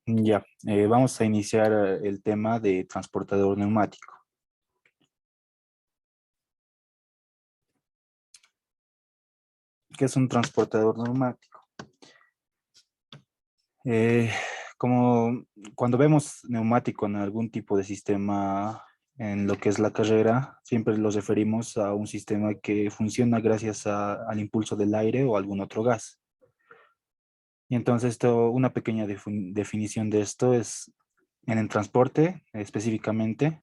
Ya, vamos a iniciar el tema de transportador neumático. ¿Qué es un transportador neumático? Eh, como cuando vemos neumático en algún tipo de sistema en lo que es la carrera, siempre los referimos a un sistema que funciona gracias al impulso del aire o algún otro gas. Y entonces una pequeña definición de esto es en el transporte específicamente.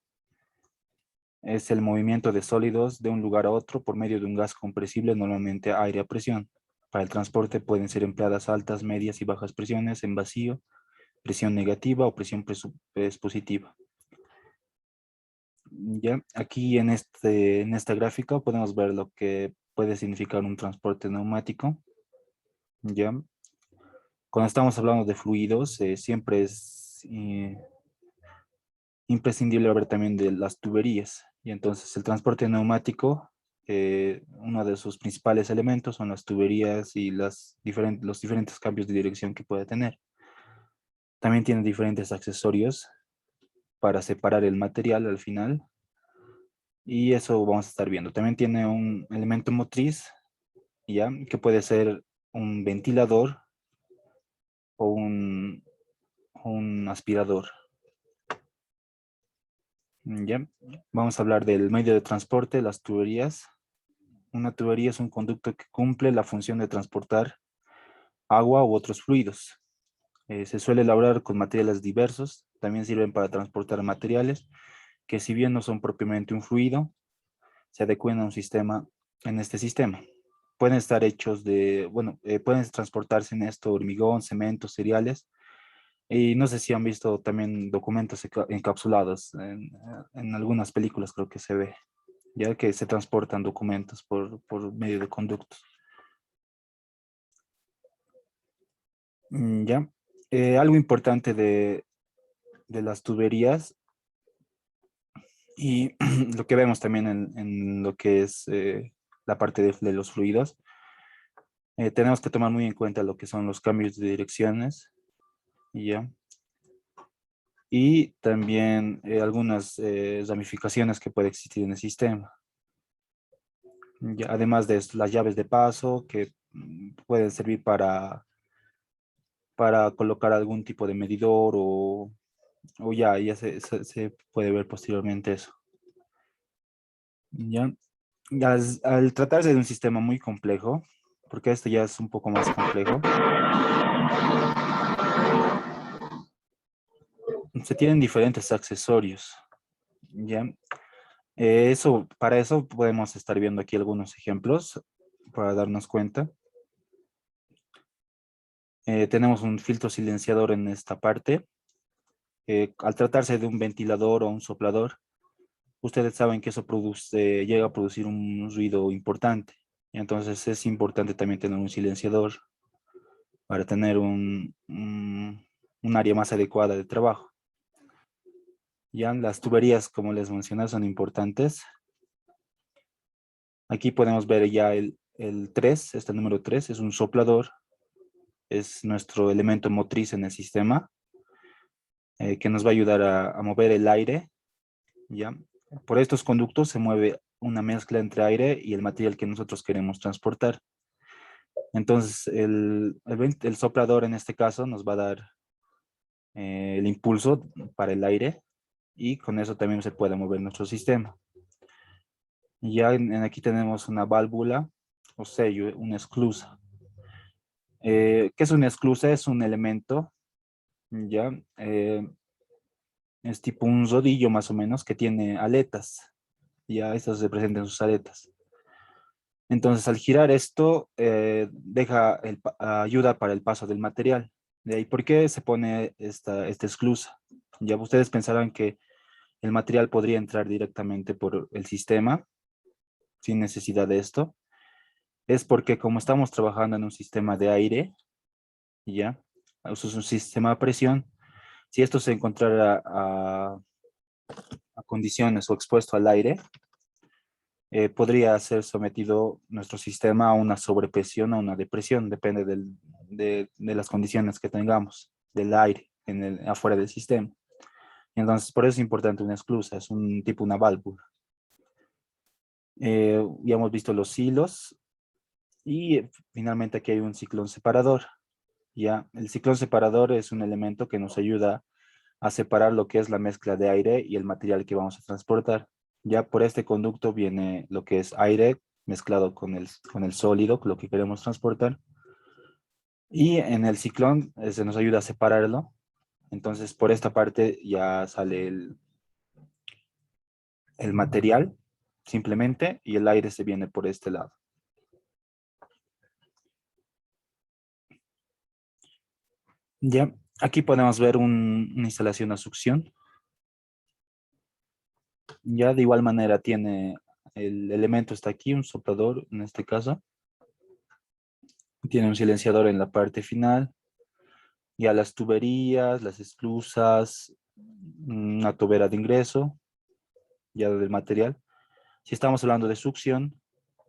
Es el movimiento de sólidos de un lugar a otro por medio de un gas compresible, normalmente aire a presión. Para el transporte pueden ser empleadas altas, medias y bajas presiones en vacío, presión negativa o presión positiva. Ya, aquí en esta gráfica podemos ver lo que puede significar un transporte neumático. Ya, cuando estamos hablando de fluidos, siempre es imprescindible hablar también de las tuberías. Y entonces el transporte neumático, uno de sus principales elementos son las tuberías y los diferentes cambios de dirección que puede tener. También tiene diferentes accesorios para separar el material al final. Y eso vamos a estar viendo. También tiene un elemento motriz, ¿ya? Que puede ser un ventilador o un aspirador. ¿Ya? Vamos a hablar del medio de transporte, las tuberías. Una tubería es un conducto que cumple la función de transportar agua u otros fluidos. Se suele elaborar con materiales diversos. También sirven para transportar materiales que, si bien no son propiamente un fluido, se adecuan a un sistema, en este sistema. Pueden estar hechos pueden transportarse en esto hormigón, cemento, cereales. Y no sé si han visto también documentos encapsulados. En algunas películas creo que se ve, ya que se transportan documentos por medio de conductos. Ya. Algo importante de las tuberías y lo que vemos también en lo que es la parte de los fluidos, tenemos que tomar muy en cuenta lo que son los cambios de direcciones, ya, y también algunas ramificaciones que puede existir en el sistema. Ya, además de esto, las llaves de paso que pueden servir para colocar algún tipo de medidor o ya se puede ver posteriormente eso. Ya, al tratarse de un sistema muy complejo, porque esto ya es un poco más complejo, se tienen diferentes accesorios. Ya, para eso podemos estar viendo aquí algunos ejemplos para darnos cuenta. Tenemos un filtro silenciador en esta parte. Al tratarse de un ventilador o un soplador, ustedes saben que eso llega a producir un ruido importante. Y entonces es importante también tener un silenciador para tener un área más adecuada de trabajo. Ya las tuberías, como les mencioné, son importantes. Aquí podemos ver ya el 3, este número 3 es un soplador, es nuestro elemento motriz en el sistema, que nos va a ayudar a mover el aire, ¿ya? Por estos conductos se mueve una mezcla entre aire y el material que nosotros queremos transportar. Entonces, el soplador en este caso nos va a dar el impulso para el aire y con eso también se puede mover nuestro sistema. Ya aquí tenemos una válvula o sello, una esclusa. ¿Qué es una esclusa? Es un elemento, ya, es tipo un rodillo más o menos que tiene aletas. Ya estas representan sus aletas. Entonces, al girar esto, ayuda para el paso del material. De ahí, ¿por qué se pone esta esclusa? Ya ustedes pensarán que el material podría entrar directamente por el sistema sin necesidad de esto. Es porque como estamos trabajando en un sistema de aire, ya, eso es un sistema de presión, si esto se encontrara a condiciones o expuesto al aire, podría ser sometido nuestro sistema a una sobrepresión o una depresión, depende de las condiciones que tengamos del aire. afuera del sistema. Entonces, por eso es importante una esclusa, es un tipo, una válvula. Ya hemos visto los hilos y finalmente aquí hay un ciclón separador. Ya, el ciclón separador es un elemento que nos ayuda a separar lo que es la mezcla de aire y el material que vamos a transportar. Ya por este conducto viene lo que es aire mezclado con el sólido, lo que queremos transportar. Y en el ciclón se nos ayuda a separarlo. Entonces por esta parte ya sale el material simplemente y el aire se viene por este lado. Ya, aquí podemos ver una instalación a succión. Ya de igual manera tiene el elemento está aquí, un soplador en este caso. Tiene un silenciador en la parte final. Ya las tuberías, las esclusas, una tobera de ingreso, ya del material. Si estamos hablando de succión,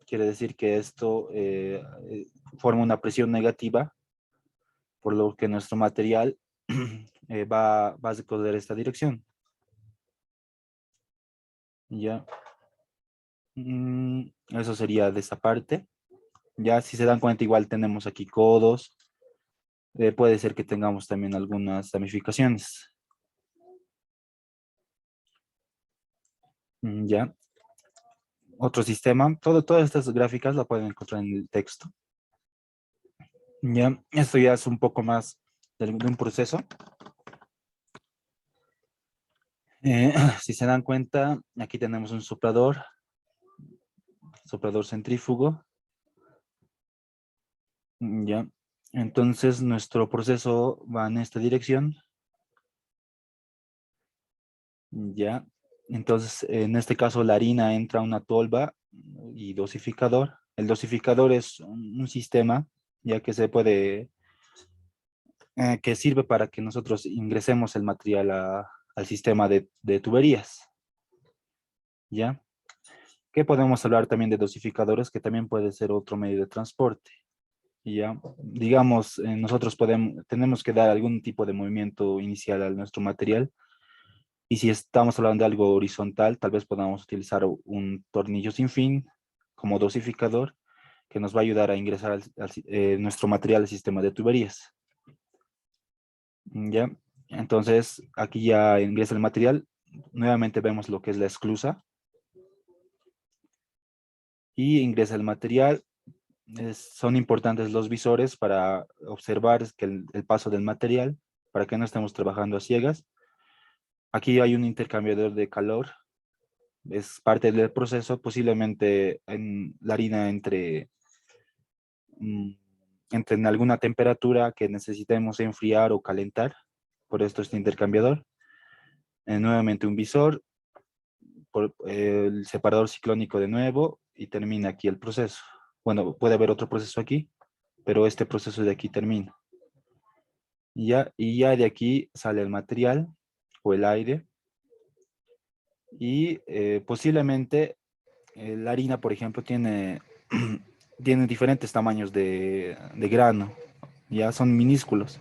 quiere decir que esto forma una presión negativa, por lo que nuestro material va a recorrer esta dirección. Ya. Eso sería de esa parte. Ya si se dan cuenta, igual tenemos aquí codos. Puede ser que tengamos también algunas ramificaciones. Ya. Otro sistema. Todas estas gráficas la pueden encontrar en el texto. Ya. Esto ya es un poco más de un proceso. Si se dan cuenta, aquí tenemos un soplador centrífugo. Ya. Entonces nuestro proceso va en esta dirección. Ya. Entonces, en este caso, la harina entra a una tolva y dosificador. El dosificador es un sistema ya que se puede, que sirve para que nosotros ingresemos el material al sistema de tuberías. ¿Ya? Que podemos hablar también de dosificadores, que también puede ser otro medio de transporte. ¿Ya? Digamos, nosotros tenemos que dar algún tipo de movimiento inicial a nuestro material. Y si estamos hablando de algo horizontal, tal vez podamos utilizar un tornillo sin fin como dosificador que nos va a ayudar a ingresar nuestro material al sistema de tuberías. ¿Ya? Entonces, aquí ya ingresa el material. Nuevamente vemos lo que es la esclusa. Y ingresa el material. Son importantes los visores para observar que el paso del material, para que no estemos trabajando a ciegas. Aquí hay un intercambiador de calor. Es parte del proceso, posiblemente en la harina mm, entre en alguna temperatura que necesitemos enfriar o calentar. Por esto este intercambiador. Nuevamente un visor, el separador ciclónico de nuevo y termina aquí el proceso. Bueno, puede haber otro proceso aquí, pero este proceso de aquí termina. Y ya de aquí sale el material o el aire y posiblemente la harina, por ejemplo, tiene, tiene diferentes tamaños de grano, ya son minúsculos.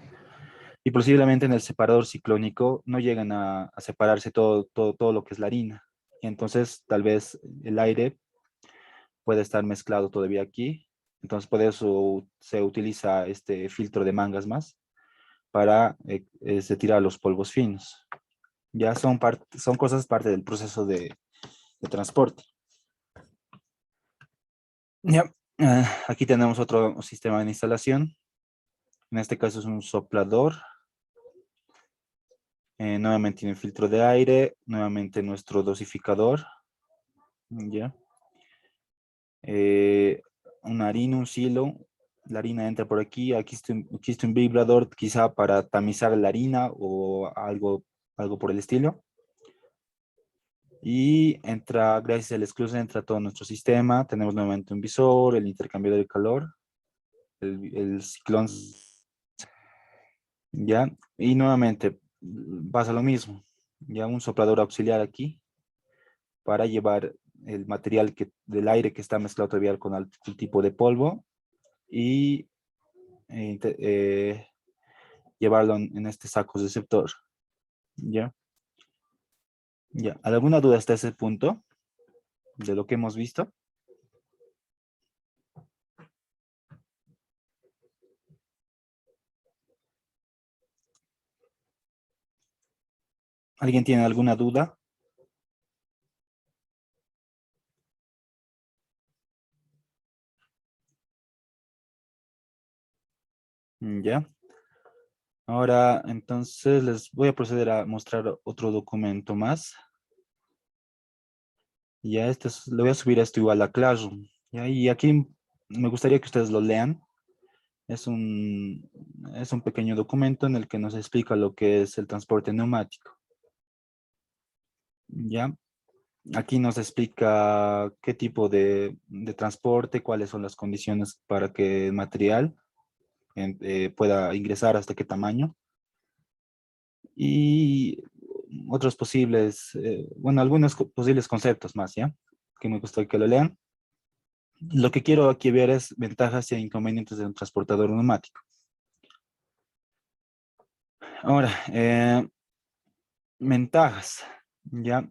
Y posiblemente en el separador ciclónico no llegan a separarse todo lo que es la harina. Y entonces tal vez el aire puede estar mezclado todavía aquí. Entonces por eso se utiliza este filtro de mangas más para retirar los polvos finos. Ya son cosas parte del proceso de transporte. Ya, aquí tenemos otro sistema de instalación. En este caso es un soplador. Nuevamente tiene filtro de aire. Nuevamente nuestro dosificador. Ya. Una harina, un silo. La harina entra por aquí. Aquí está un vibrador quizá para tamizar la harina o algo por el estilo. Y entra, gracias al esclusa, entra todo nuestro sistema. Tenemos nuevamente un visor, el intercambiador de calor, el ciclón. ¿Ya? Y nuevamente pasa lo mismo. Ya un soplador auxiliar aquí para llevar el material del aire que está mezclado todavía con algún tipo de polvo y llevarlo en este saco receptor. ¿Ya? ¿Ya? ¿Alguna duda hasta ese punto de lo que hemos visto? ¿Alguien tiene alguna duda? ¿Ya? Ahora, entonces, les voy a proceder a mostrar otro documento más. Ya, le voy a subir esto igual a Classroom. ¿Ya? Y aquí me gustaría que ustedes lo lean. Es un pequeño documento en el que nos explica lo que es el transporte neumático. ¿Ya? Aquí nos explica qué tipo de transporte, cuáles son las condiciones para que el material pueda ingresar, hasta qué tamaño. Y otros posibles, bueno, algunos posibles conceptos más, ¿ya? Que me gustaría que lo lean. Lo que quiero aquí ver es ventajas e inconvenientes de un transportador neumático. Ahora, ventajas, ¿ya?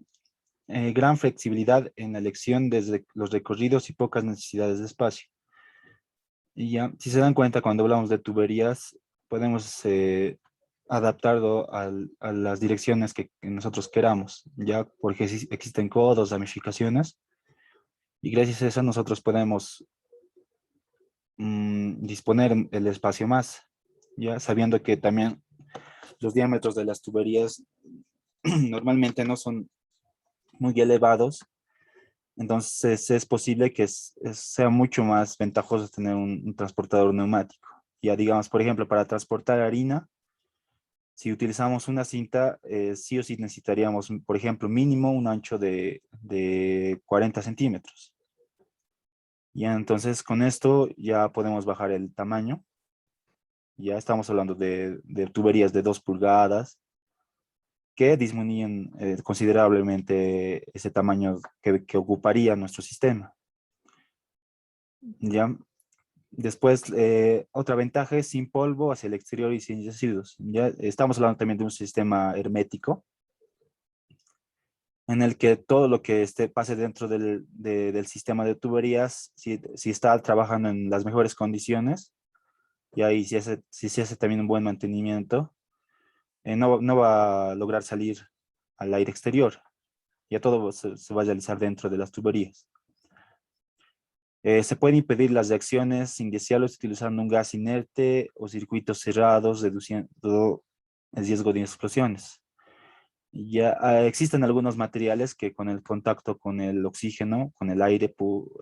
Gran flexibilidad en la elección desde los recorridos y pocas necesidades de espacio. Y ya, si se dan cuenta, cuando hablamos de tuberías, podemos adaptarlo a las direcciones que nosotros queramos, ya, porque existen codos, ramificaciones, y gracias a eso nosotros podemos disponer el espacio más, ya, sabiendo que también los diámetros de las tuberías normalmente no son muy elevados. Entonces es posible que sea mucho más ventajoso tener un transportador neumático. Ya digamos, por ejemplo, para transportar harina, si utilizamos una cinta, sí o sí necesitaríamos, por ejemplo, mínimo un ancho de 40 centímetros. Ya entonces con esto ya podemos bajar el tamaño. Ya estamos hablando de tuberías de 2 pulgadas que disminuyen considerablemente ese tamaño que ocuparía nuestro sistema. Ya. Después, otra ventaja es sin polvo hacia el exterior y sin residuos. Ya estamos hablando también de un sistema hermético en el que todo lo que pase dentro del sistema de tuberías, si está trabajando en las mejores condiciones, y ahí si se hace también un buen mantenimiento, no va a lograr salir al aire exterior. Ya todo se va a realizar dentro de las tuberías. Se pueden impedir las reacciones indeseables utilizando un gas inerte o circuitos cerrados, reduciendo el riesgo de explosiones. Ya existen algunos materiales que con el contacto con el oxígeno, con el aire, pueda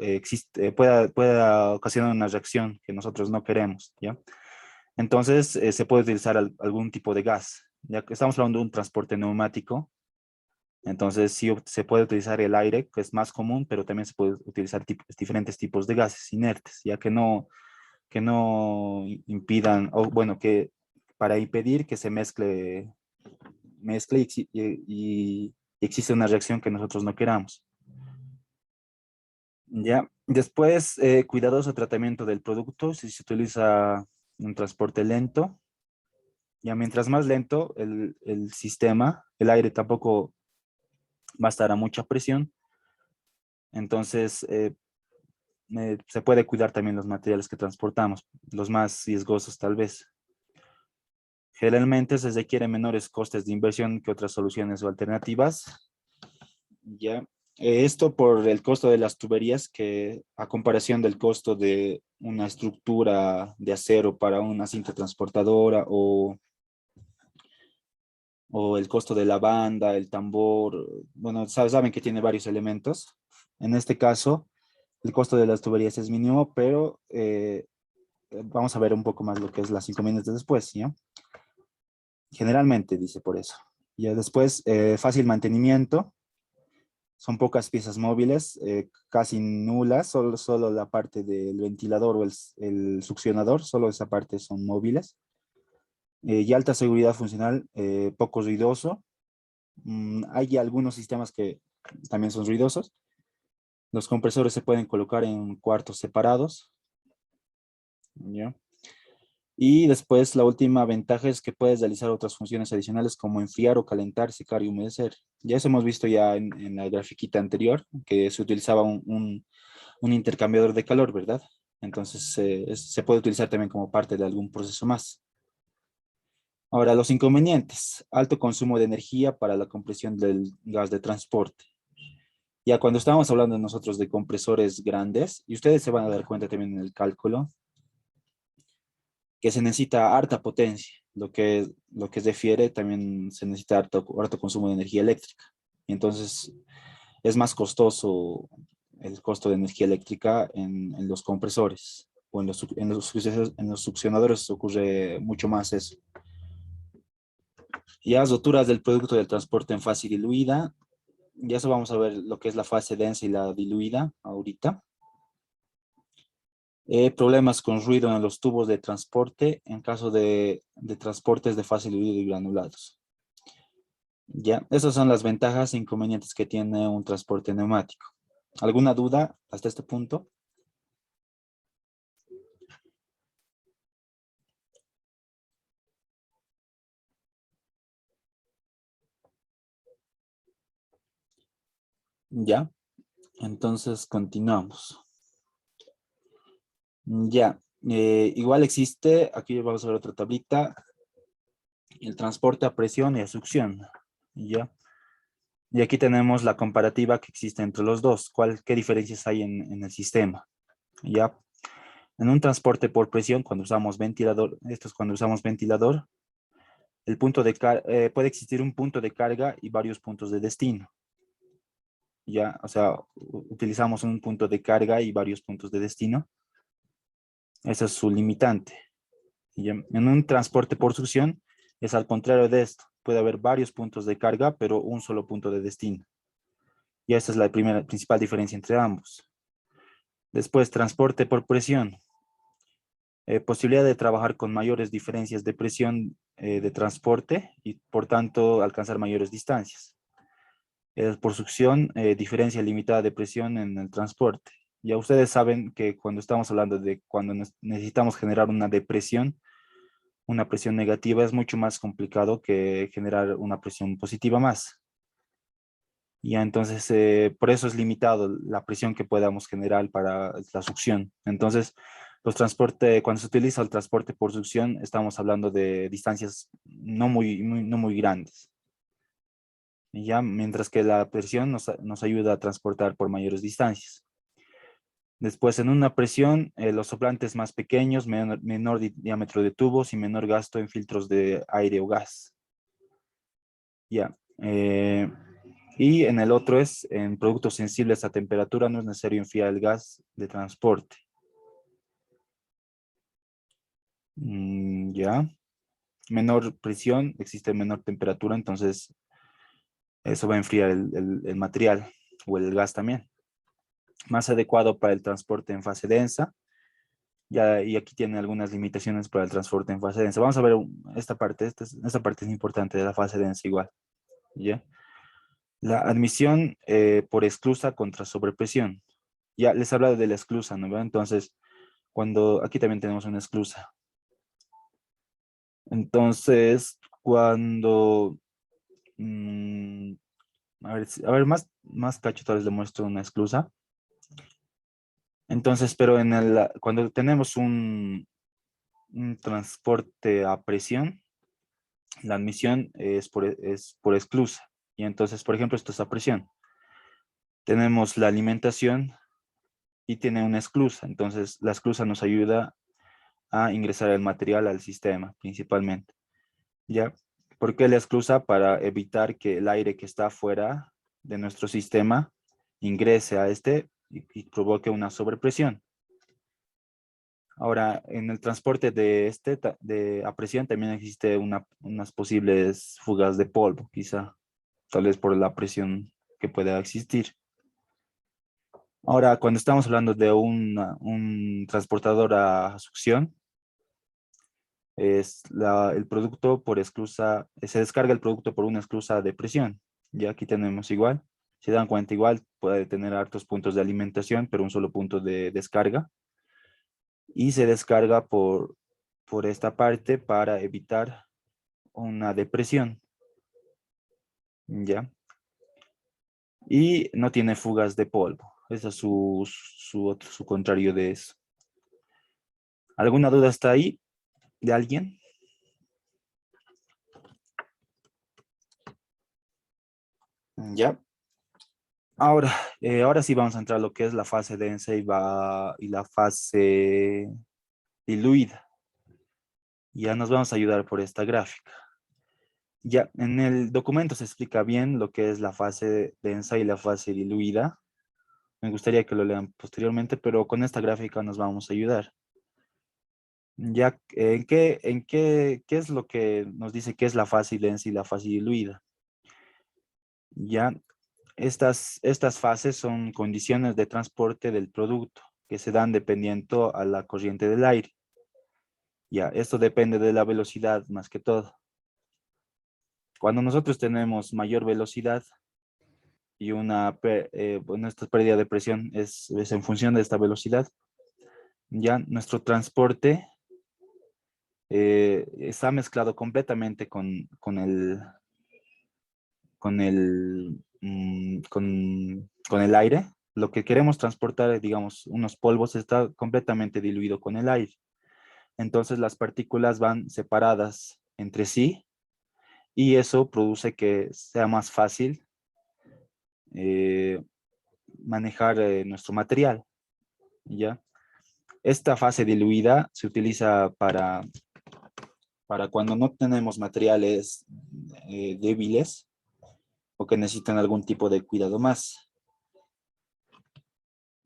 ocasionar una reacción que nosotros no queremos, ¿ya? Entonces, se puede utilizar algún tipo de gas. Ya que estamos hablando de un transporte neumático, entonces sí se puede utilizar el aire, que es más común, pero también se puede utilizar diferentes tipos de gases inertes, ya que no impidan, o bueno, que para impedir que se mezcle y existe una reacción que nosotros no queramos. Ya, después, cuidadoso tratamiento del producto, si se utiliza un transporte lento, ya mientras más lento el sistema, el aire tampoco va a estar a mucha presión, entonces se puede cuidar también los materiales que transportamos, los más riesgosos tal vez. Generalmente se requieren menores costes de inversión que otras soluciones o alternativas. Ya. Esto por el costo de las tuberías, que a comparación del costo de una estructura de acero para una cinta transportadora o el costo de la banda, el tambor, bueno, saben que tiene varios elementos. En este caso, el costo de las tuberías es mínimo, pero vamos a ver un poco más lo que es las inconvenientes después, ¿ya? Generalmente dice por eso. Ya después, fácil mantenimiento. Son pocas piezas móviles, casi nulas, solo la parte del ventilador o el succionador, solo esa parte son móviles. Y alta seguridad funcional, poco ruidoso. Hay algunos sistemas que también son ruidosos. Los compresores se pueden colocar en cuartos separados. ¿Ya? Y después la última ventaja es que puedes realizar otras funciones adicionales como enfriar o calentar, secar y humedecer. Ya eso hemos visto ya en la grafiquita anterior, que se utilizaba un intercambiador de calor, ¿verdad? Entonces se puede utilizar también como parte de algún proceso más. Ahora, los inconvenientes. Alto consumo de energía para la compresión del gas de transporte. Ya cuando estábamos hablando nosotros de compresores grandes, y ustedes se van a dar cuenta también en el cálculo, que se necesita harta potencia, lo que refiere también se necesita harto consumo de energía eléctrica. Y entonces es más costoso el costo de energía eléctrica en los compresores o en los succionadores ocurre mucho más eso. Ya roturas del producto del transporte en fase diluida, ya eso vamos a ver lo que es la fase densa y la diluida ahorita. Problemas con ruido en los tubos de transporte en caso de transportes de fase diluido y granulados. Ya, esas son las ventajas e inconvenientes que tiene un transporte neumático. ¿Alguna duda hasta este punto? Ya, entonces continuamos. Ya, igual existe, aquí vamos a ver otra tablita, el transporte a presión y a succión. Ya, y aquí tenemos la comparativa que existe entre los dos. ¿Qué diferencias hay en el sistema? Ya, en un transporte por presión, cuando usamos ventilador, esto es cuando usamos ventilador, puede existir un punto de carga y varios puntos de destino. Ya, o sea, utilizamos un punto de carga y varios puntos de destino. Ese es su limitante. Ya, en un transporte por succión es al contrario de esto. Puede haber varios puntos de carga, pero un solo punto de destino. Y esa es la principal diferencia entre ambos. Después, transporte por presión. Posibilidad de trabajar con mayores diferencias de presión de transporte y por tanto alcanzar mayores distancias. Por succión, diferencia limitada de presión en el transporte. Ya ustedes saben que cuando estamos hablando de cuando necesitamos generar una presión negativa es mucho más complicado que generar una presión positiva más. Ya entonces, por eso es limitado la presión que podamos generar para la succión. Entonces, cuando se utiliza el transporte por succión, estamos hablando de distancias no muy grandes. Ya, mientras que la presión nos ayuda a transportar por mayores distancias. Después, en una presión, los soplantes más pequeños, menor diámetro de tubos y menor gasto en filtros de aire o gas. Ya. Y en el otro es, en productos sensibles a temperatura, no es necesario enfriar el gas de transporte. Ya. Menor presión, existe menor temperatura, entonces eso va a enfriar el material o el gas también. Más adecuado para el transporte en fase densa. Ya, y aquí tiene algunas limitaciones para el transporte en fase densa. Vamos a ver esta parte. Esta parte es importante de la fase densa igual. ¿Ya? La admisión por esclusa contra sobrepresión. Ya les he hablado de la esclusa, ¿no? Entonces, aquí también tenemos una esclusa. Entonces, mm, a ver, más cacho, tal vez le muestro una esclusa. Entonces, pero cuando tenemos un transporte a presión, la admisión es por esclusa. Y entonces, por ejemplo, esto es a presión. Tenemos la alimentación y tiene una esclusa. Entonces, la esclusa nos ayuda a ingresar el material al sistema, principalmente. ¿Ya? ¿Por qué la esclusa? Para evitar que el aire que está fuera de nuestro sistema ingrese a este y provoque una sobrepresión. Ahora, en el transporte a presión también existe unas posibles fugas de polvo, quizá, tal vez por la presión que pueda existir. Ahora, cuando estamos hablando de un transportador a succión, el producto por esclusa, se descarga el producto por una esclusa de presión. Ya aquí tenemos igual, si dan cuenta igual, puede tener hartos puntos de alimentación, pero un solo punto de descarga. Y se descarga por esta parte para evitar una depresión, ¿ya? Y no tiene fugas de polvo. Ese es su contrario de eso. ¿Alguna duda hasta ahí de alguien? ¿Ya? Ahora, ahora sí vamos a entrar a lo que es la fase densa y la fase diluida. Ya nos vamos a ayudar por esta gráfica. Ya, en el documento se explica bien lo que es la fase densa y la fase diluida. Me gustaría que lo lean posteriormente, pero con esta gráfica nos vamos a ayudar. Ya, ¿qué es lo que nos dice que es la fase densa y la fase diluida? Ya, estas fases son condiciones de transporte del producto que se dan dependiendo a la corriente del aire. Ya, esto depende de la velocidad más que todo. Cuando nosotros tenemos mayor velocidad y bueno, esta pérdida de presión es en función de esta velocidad, ya nuestro transporte está mezclado completamente con el aire. Lo que queremos transportar, digamos, unos polvos, está completamente diluido con el aire. Entonces las partículas van separadas entre sí y eso produce que sea más fácil eh, manejar nuestro material, ¿ya? Esta fase diluida se utiliza para cuando no tenemos materiales débiles o que necesitan algún tipo de cuidado más.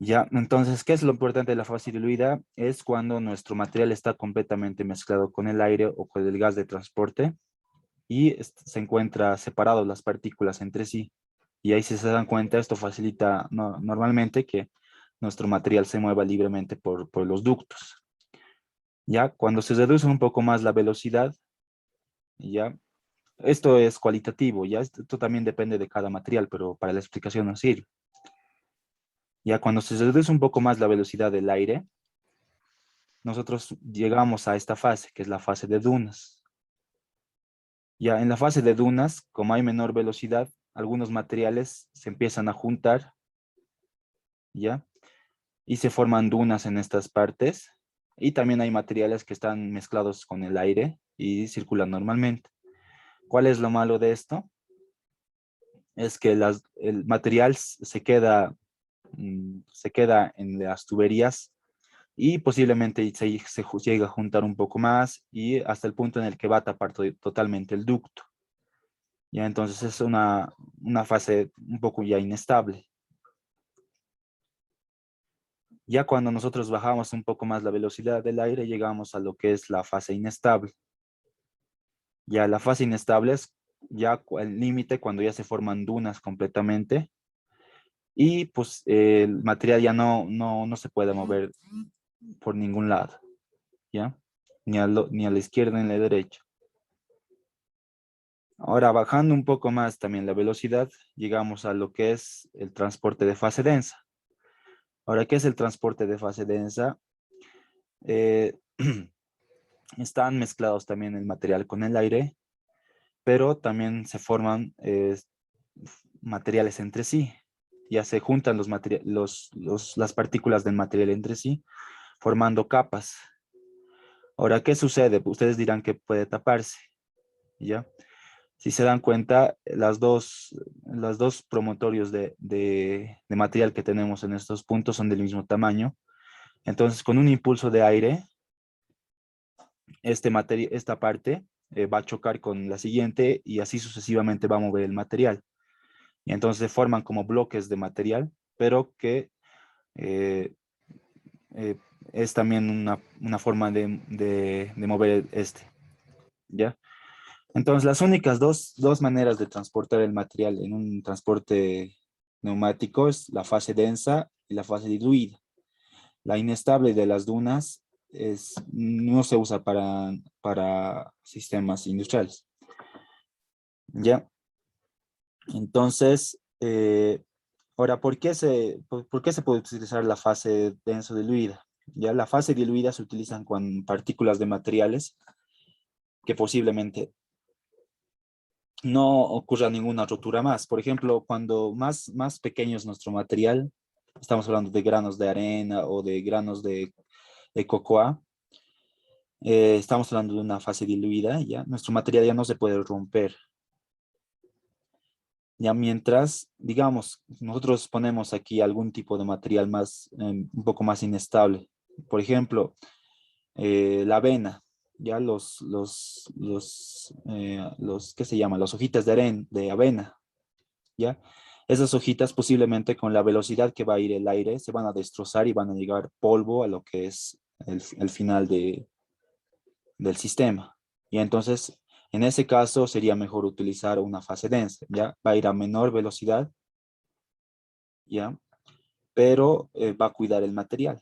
Ya, entonces, ¿qué es lo importante de la fase diluida? Es cuando nuestro material está completamente mezclado con el aire o con el gas de transporte y se encuentra separado las partículas entre sí. Y ahí si se dan cuenta, esto facilita normalmente que nuestro material se mueva libremente por los ductos. Ya, cuando se reduce un poco más la velocidad, ya, esto es cualitativo, ya, esto también depende de cada material, pero para la explicación nos sirve. Ya, cuando se reduce un poco más la velocidad del aire, nosotros llegamos a esta fase, que es la fase de dunas. Ya, en la fase de dunas, como hay menor velocidad, algunos materiales se empiezan a juntar, ¿ya? Y se forman dunas en estas partes. Y también hay materiales que están mezclados con el aire y circulan normalmente. ¿Cuál es lo malo de esto? Es que el material se queda en las tuberías y posiblemente llega a juntar un poco más y hasta el punto en el que va a tapar totalmente el ducto. Ya entonces es una fase un poco ya inestable. Ya cuando nosotros bajamos un poco más la velocidad del aire, llegamos a lo que es la fase inestable. Ya la fase inestable es ya el límite cuando ya se forman dunas completamente y pues el material ya no se puede mover por ningún lado, ¿ya? Ni a la izquierda ni a la derecha. Ahora, bajando un poco más también la velocidad, llegamos a lo que es el transporte de fase densa. Ahora, ¿qué es el transporte de fase densa? Eh, están mezclados también el material con el aire, pero también se forman materiales entre sí. Ya se juntan las partículas del material entre sí, formando capas. Ahora, ¿qué sucede? Ustedes dirán que puede taparse, ¿ya? Si se dan cuenta, las dos promontorios de material que tenemos en estos puntos son del mismo tamaño. Entonces, con un impulso de aire, esta parte va a chocar con la siguiente y así sucesivamente va a mover el material. Y entonces se forman como bloques de material, pero que eh, eh, es también una forma de mover ¿ya? Entonces, las únicas dos maneras de transportar el material en un transporte neumático es la fase densa y la fase diluida. La inestable de las dunas no se usa para sistemas industriales. ¿Ya? Entonces, ahora, ¿por qué se puede utilizar la fase denso diluida? Ya la fase diluida se utilizan con partículas de materiales que posiblemente no ocurra ninguna rotura más. Por ejemplo, cuando más pequeño es nuestro material, estamos hablando de granos de arena o de granos de cocoa, estamos hablando de una fase diluida, ya nuestro material ya no se puede romper. Ya mientras, digamos, nosotros ponemos aquí algún tipo de material más, un poco más inestable. Por ejemplo, la avena, ya ¿qué se llama? Las hojitas de avena, ¿ya? Esas hojitas posiblemente con la velocidad que va a ir el aire se van a destrozar y van a llegar polvo a lo que es el final del sistema. Y entonces, en ese caso, sería mejor utilizar una fase densa, ¿ya? Va a ir a menor velocidad, ¿ya? Pero va a cuidar el material.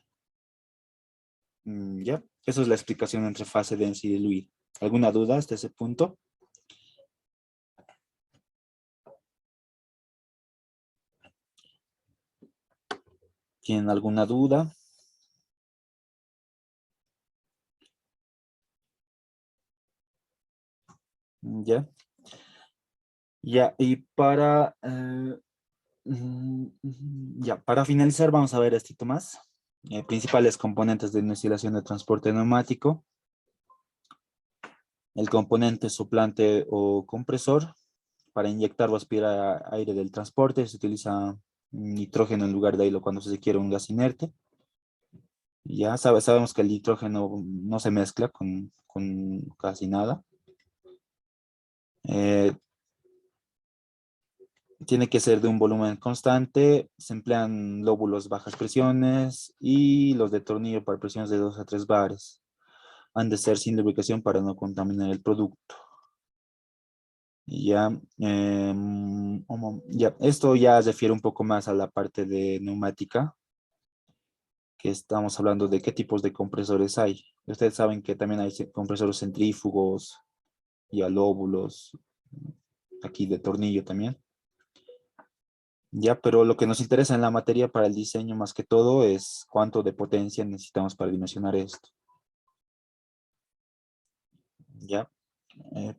¿Ya? Esa es la explicación entre fase densa y diluida. ¿Alguna duda hasta ese punto? ¿Tienen alguna duda? ¿Ya? Ya, y para finalizar, vamos a ver esto más. Principales componentes de una instalación de transporte neumático. El componente soplante o compresor. Para inyectar o aspirar aire del transporte se utiliza nitrógeno en lugar de hilo cuando se quiere un gas inerte. Ya sabemos que el nitrógeno no se mezcla con casi nada. Eh, Tiene que ser de un volumen constante, se emplean lóbulos bajas presiones y los de tornillo para presiones de 2 a 3 bares. Han de ser sin lubricación para no contaminar el producto. Ya, ya, esto ya refiere un poco más a la parte de neumática, que estamos hablando de qué tipos de compresores hay. Ustedes saben que también hay compresores centrífugos y a lóbulos, aquí de tornillo también. Ya, pero lo que nos interesa en la materia para el diseño más que todo es cuánto de potencia necesitamos para dimensionar esto. Ya.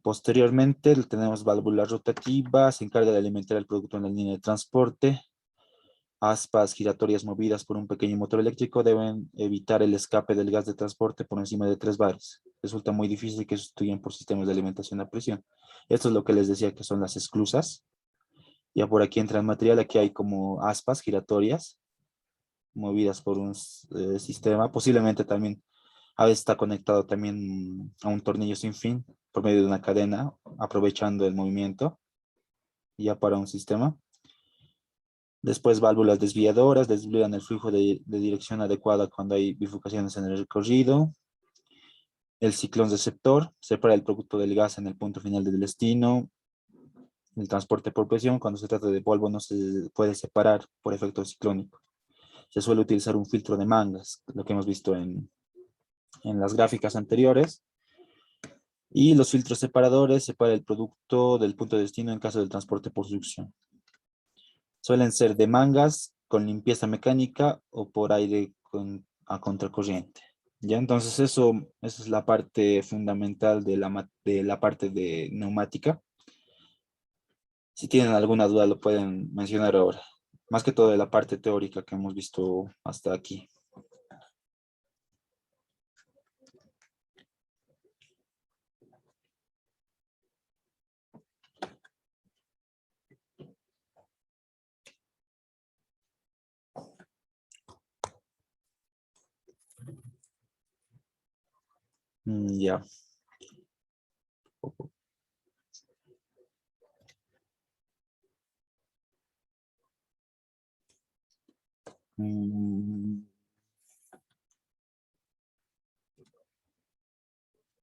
Posteriormente tenemos válvula rotativa, se encarga de alimentar el producto en la línea de transporte. Aspas giratorias movidas por un pequeño motor eléctrico deben evitar el escape del gas de transporte por encima de 3 bares. Resulta muy difícil que sustituyan por sistemas de alimentación a presión. Esto es lo que les decía que son las esclusas. Ya por aquí entra el material, aquí hay como aspas giratorias movidas por un sistema. Posiblemente también a veces está conectado también a un tornillo sin fin por medio de una cadena, aprovechando el movimiento ya para un sistema. Después válvulas desviadoras desvían el flujo de dirección adecuada cuando hay bifurcaciones en el recorrido. El ciclón receptor separa el producto del gas en el punto final del destino. El transporte por presión, cuando se trata de polvo, no se puede separar por efecto ciclónico. Se suele utilizar un filtro de mangas, lo que hemos visto en las gráficas anteriores. Y los filtros separadores separan el producto del punto de destino en caso del transporte por succión. Suelen ser de mangas con limpieza mecánica o por aire a contracorriente. Ya, entonces eso es la parte fundamental de la parte de neumática. Si tienen alguna duda lo pueden mencionar ahora. Más que todo de la parte teórica que hemos visto hasta aquí. Ya.